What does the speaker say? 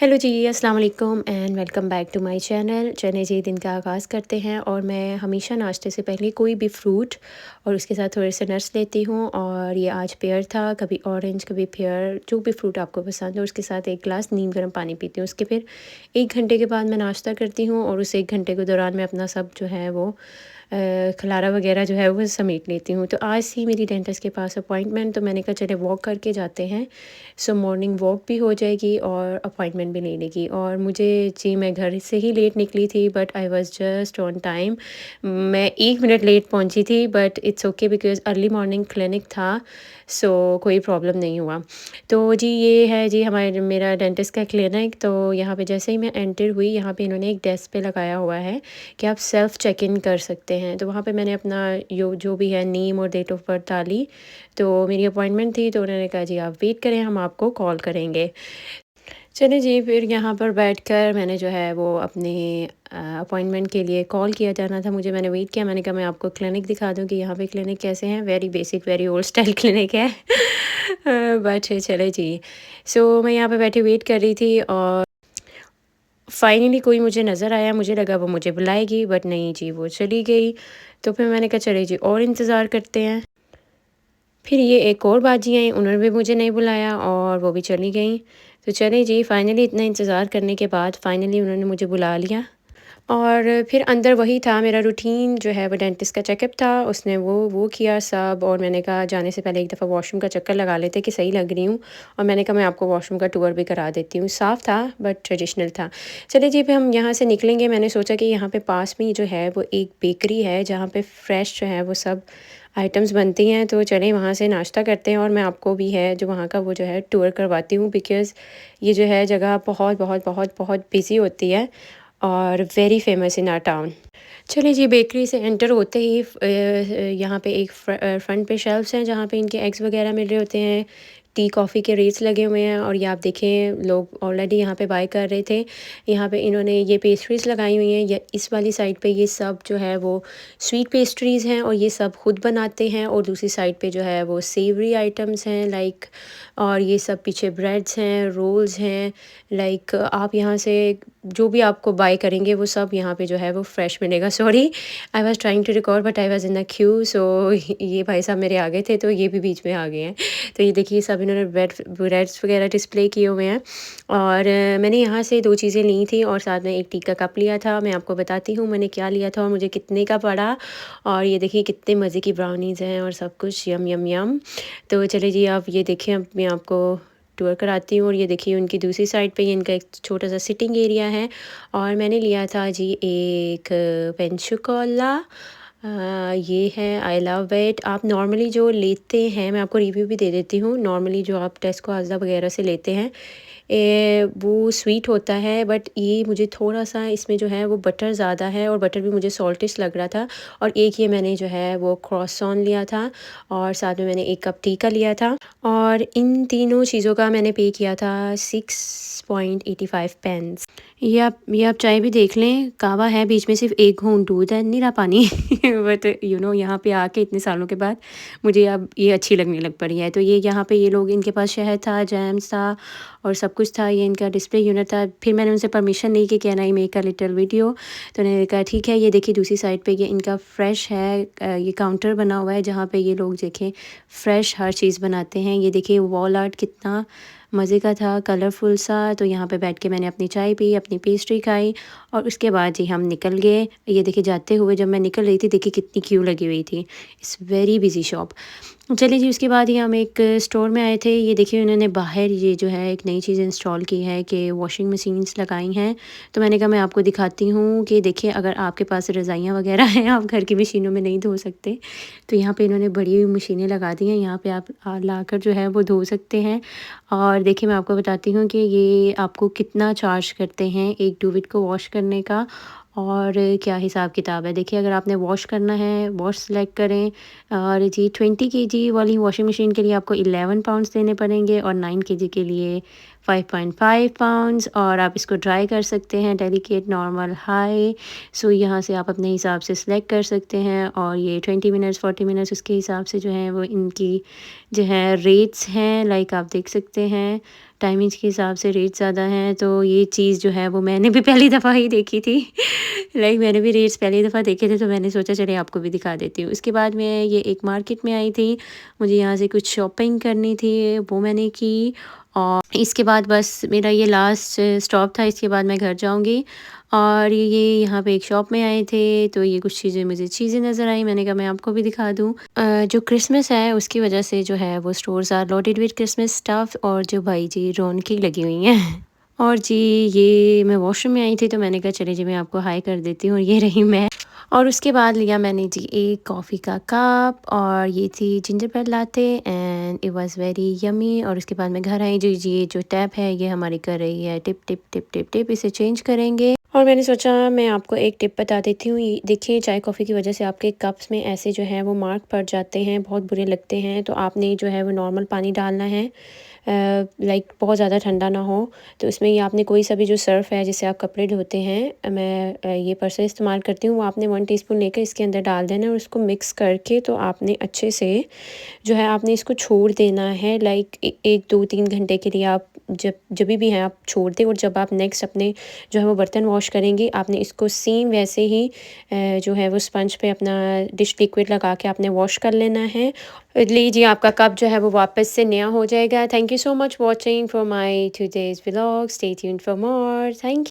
Hello जी, अस्सलाम वालेकुम and welcome back to my channel. चने जी दिन का आगाज़ करते हैं और मैं हमेशा नाश्ते से पहले कोई भी फ्रूट और उसके साथ थोड़े से नट्स लेती हूँ। और ये आज पेयर था, कभी ऑरेंज कभी पेयर, जो भी फ्रूट आपको पसंद हो। उसके साथ एक गिलास नीम गर्म पानी पीती हूँ। उसके फिर 1 घंटे के बाद मैं नाश्ता करती हूँ और उस 1 घंटे के दौरान मैं अपना सब जो है वो खलारा वगैरह जो है वो समेट लेती हूँ। तो आज ही मेरी डेंटिस्ट के पास अपॉइंटमेंट, तो मैंने कहा चले वॉक करके जाते हैं। सो मॉर्निंग वॉक भी हो जाएगी और अपॉइंटमेंट भी ले लेगी। और मुझे जी मैं घर से ही लेट निकली थी but I was just on time. मैं 1 मिनट लेट पहुंची थी but it's okay because early morning clinic था। सो कोई प्रॉब्लम नहीं हुआ। तो जी ये है जी हमारे मेरा डेंटिस्ट का क्लिनिक। तो यहाँ पे जैसे ही मैं एंटर हुई, यहाँ पे इन्होंने एक डेस्क पे लगाया हुआ है कि आप सेल्फ़ चेक इन कर सकते हैं। तो वहाँ पे मैंने अपना जो भी है नेम और डेट ऑफ़ बर्थ डाली। तो मेरी अपॉइंटमेंट थी, तो उन्होंने कहा जी आप वेट करें, हम आपको कॉल करेंगे। चलिए जी, फिर यहाँ पर बैठकर मैंने जो है वो अपने अपॉइंटमेंट के लिए कॉल किया जाना था मुझे। मैंने वेट किया, मैंने कहा मैं आपको क्लिनिक दिखा दूँ कि यहाँ पे क्लिनिक कैसे हैं। Very basic very old style clinic है। बट चले जी। सो मैं यहाँ पे बैठी वेट कर रही थी और फाइनली कोई मुझे नज़र आया। मुझे लगा वो मुझे बुलाएगी बट नहीं जी, वो चली गई। तो फिर मैंने कहा चले जी और इंतज़ार करते हैं। फिर ये एक और बाजी आई, उन्होंने भी मुझे नहीं बुलाया और वो भी चली गईं। तो चलें जी, फाइनली इतना इंतज़ार करने के बाद फाइनली उन्होंने मुझे बुला लिया। और फिर अंदर वही था मेरा रूटीन जो है वो डेंटिस्ट का चेकअप था। उसने वो किया सब और मैंने कहा जाने से पहले एक दफ़ा वॉशरूम का चक्कर लगा लेते कि सही लग रही हूँ। और मैंने कहा मैं आपको वॉशरूम का टूर भी करा देती हूँ। साफ़ था बट ट्रेडिशनल था। चलिए जी, फिर हम यहाँ से निकलेंगे। मैंने सोचा कि यहाँ पे पास में ही जो है वो एक बेकरी है जहाँ पे फ्रेश जो है वो सब आइटम्स बनती हैं। तो चलें वहाँ से नाश्ता करते हैं और मैं आपको भी है जो वहाँ का वो जो है टूर करवाती हूँ बिकॉज़ ये जो है जगह बहुत बहुत बहुत बहुत बिज़ी होती है और very famous in our town. चलिए जी, बेकरी से एंटर होते ही यहाँ पे एक फ्रंट पे शेल्फ्स हैं जहाँ पे इनके एग्स वगैरह मिल रहे होते हैं। टी कॉफ़ी के रेट्स लगे हुए हैं और ये आप देखें लोग ऑलरेडी यहाँ पे बाय कर रहे थे। यहाँ पे इन्होंने ये पेस्ट्रीज़ लगाई हुई हैं। ये इस वाली साइड पे ये सब जो है वो स्वीट पेस्ट्रीज़ हैं और ये सब खुद बनाते हैं। और दूसरी साइड पे जो है वो सेवरी आइटम्स हैं लाइक, और ये सब पीछे ब्रेड्स हैं, रोल्स हैं। लाइक आप यहाँ से जो भी आपको बाय करेंगे वो सब यहाँ पे जो है वो फ्रेश मिलेगा। Sorry, I was trying to record but I was in the queue. So ये भाई साहब मेरे आगे थे तो ये भी बीच में आ गए हैं। तो ये देखिए सब इन्होंने ब्रेड्स वगैरह डिस्प्ले किए हुए हैं। और मैंने यहाँ से 2 चीज़ें ली थी और साथ में एक टी का कप लिया था। मैं आपको बताती हूँ मैंने क्या लिया था और मुझे कितने का पड़ा। और ये देखिए कितने मज़े की ब्राउनीज़ हैं और सब कुछ यम यम यम। तो चलिए जी, आप ये देखिए, अब मैं आपको टूर कराती हूँ। और ये देखिए उनकी दूसरी साइड पे ये इनका एक छोटा सा सिटिंग एरिया है। और मैंने लिया था जी एक पेंचुकोला। ये है आई लव इट। आप नॉर्मली जो लेते हैं, मैं आपको रिव्यू भी दे देती हूँ, नॉर्मली जो आप टेस्को आज़ा वगैरह से लेते हैं वो स्वीट होता है बट ये मुझे थोड़ा सा इसमें जो है वो बटर ज़्यादा है और बटर भी मुझे सॉल्टिश लग रहा था। और एक ये मैंने जो है वो क्रॉसॉन लिया था और साथ में मैंने एक कप टी का लिया था। और इन तीनों चीज़ों का मैंने पे किया था 6.85 पेंस। ये आप चाय भी देख लें, कावा है, बीच में सिर्फ एक घूंट दूध है, नीरा पानी। बट यहाँ पे आके इतने सालों के बाद मुझे अब ये अच्छी लगने लग पड़ी है। तो ये यहाँ पे ये लोग, इनके पास शहद था, जैम्स था और सब कुछ था। ये इनका डिस्प्ले यूनिट था। फिर मैंने उनसे परमिशन ली कि can I make a little video. तो उन्होंने कहा ठीक है। ये देखिए दूसरी साइड पे ये इनका फ्रेश है, ये काउंटर बना हुआ है जहाँ पे ये लोग देखें फ्रेश हर चीज़ बनाते हैं। ये देखिए वॉल आर्ट कितना मज़े का था, कलरफुल सा। तो यहाँ पे बैठ के मैंने अपनी चाय पी, अपनी पेस्ट्री खाई और उसके बाद जी हम निकल गए। ये देखिए जाते हुए जब मैं निकल रही थी, देखिए कितनी क्यू लगी हुई थी। It's very busy shop. चलिए जी, उसके बाद ही हम एक स्टोर में आए थे। ये देखिए उन्होंने बाहर ये जो है एक नई चीज़ इंस्टॉल की है कि वॉशिंग मशीन्स लगाई हैं। तो मैंने कहा मैं आपको दिखाती हूँ कि देखिए अगर आपके पास रज़ाइयाँ वगैरह हैं, आप घर की मशीनों में नहीं धो सकते, तो यहाँ पे इन्होंने बड़ी हुई मशीनें लगा दी हैं। यहाँ पे आप लाकर जो है वो धो सकते हैं। और देखिए मैं आपको बताती हूँ कि ये आपको कितना चार्ज करते हैं एक डुविट को वॉश करने का और क्या हिसाब किताब है। देखिए अगर आपने वॉश करना है, वॉश सेलेक्ट करें। और जी 20 केजी वाली वॉशिंग मशीन के लिए आपको 11 पाउंड्स देने पड़ेंगे और 9 केजी के लिए 5.5 पाउंड्स और आप इसको ट्राई कर सकते हैं डेलिकेट, नॉर्मल, हाई। सो यहाँ से आप अपने हिसाब से सिलेक्ट कर सकते हैं और ये 20 मिनट्स 40 मिनट्स उसके हिसाब से जो है वो इनकी जो है रेट्स हैं, लाइक आप देख सकते हैं टाइमिंग्स के हिसाब से रेट ज़्यादा हैं। तो ये चीज़ जो है वो मैंने भी पहली दफ़ा ही देखी थी लाइक मैंने भी रेट्स पहली दफ़ा देखे थे, तो मैंने सोचा चलिए आपको भी दिखा देती हूँ। उसके बाद मैं ये एक मार्केट में आई थी, मुझे यहाँ से कुछ शॉपिंग करनी थी, वो मैंने की और इसके बाद बस मेरा ये लास्ट स्टॉप था, इसके बाद मैं घर जाऊँगी। और ये यहाँ पे एक शॉप में आए थे, तो ये कुछ चीज़ें नज़र आई, मैंने कहा मैं आपको भी दिखा दूँ। जो क्रिसमस है उसकी वजह से जो है वो stores are loaded with Christmas stuff और जो भाई जी रौनकें लगी हुई हैं। और जी ये मैं वॉशरूम में आई थी, तो मैंने कहा चलिए जी मैं आपको हाय कर देती हूँ और ये रही मैं। और उसके बाद लिया मैंने जी एक कॉफ़ी का कप और ये थी ginger bread latte and it was very yummy. और उसके बाद मैं घर आई, जी ये जो टैप है ये हमारी कर रही है tip tip tip tip tip, इसे चेंज करेंगे। और मैंने सोचा मैं आपको एक टिप बता देती हूँ। देखिए चाय कॉफ़ी की वजह से आपके कप्स में ऐसे जो है वो मार्क पड़ जाते हैं, बहुत बुरे लगते हैं। तो आपने जो है वो नॉर्मल पानी डालना है, लाइक बहुत ज़्यादा ठंडा ना हो। तो इसमें ये आपने कोई सा भी जो सर्फ़ है जिससे आप कपड़े धोते हैं, मैं ये पर्स इस्तेमाल करती हूँ, वो आपने 1 टीस्पून लेकर इसके अंदर डाल देना और उसको मिक्स करके तो आपने अच्छे से जो है आपने इसको छोड़ देना है, लाइक 1-2-3 घंटे के लिए। आप जभी भी हैं आप छोड़ दें और जब आप नेक्स्ट अपने जो है वो बर्तन वॉश करेंगी, आपने इसको सेम वैसे ही जो है वो स्पंज पे अपना डिश लिक्विड लगा के आपने वॉश कर लेना है। लीजिए आपका कप जो है वो वापस से नया हो जाएगा। Thank you so much watching for my today's vlog, stay tuned for more. Thank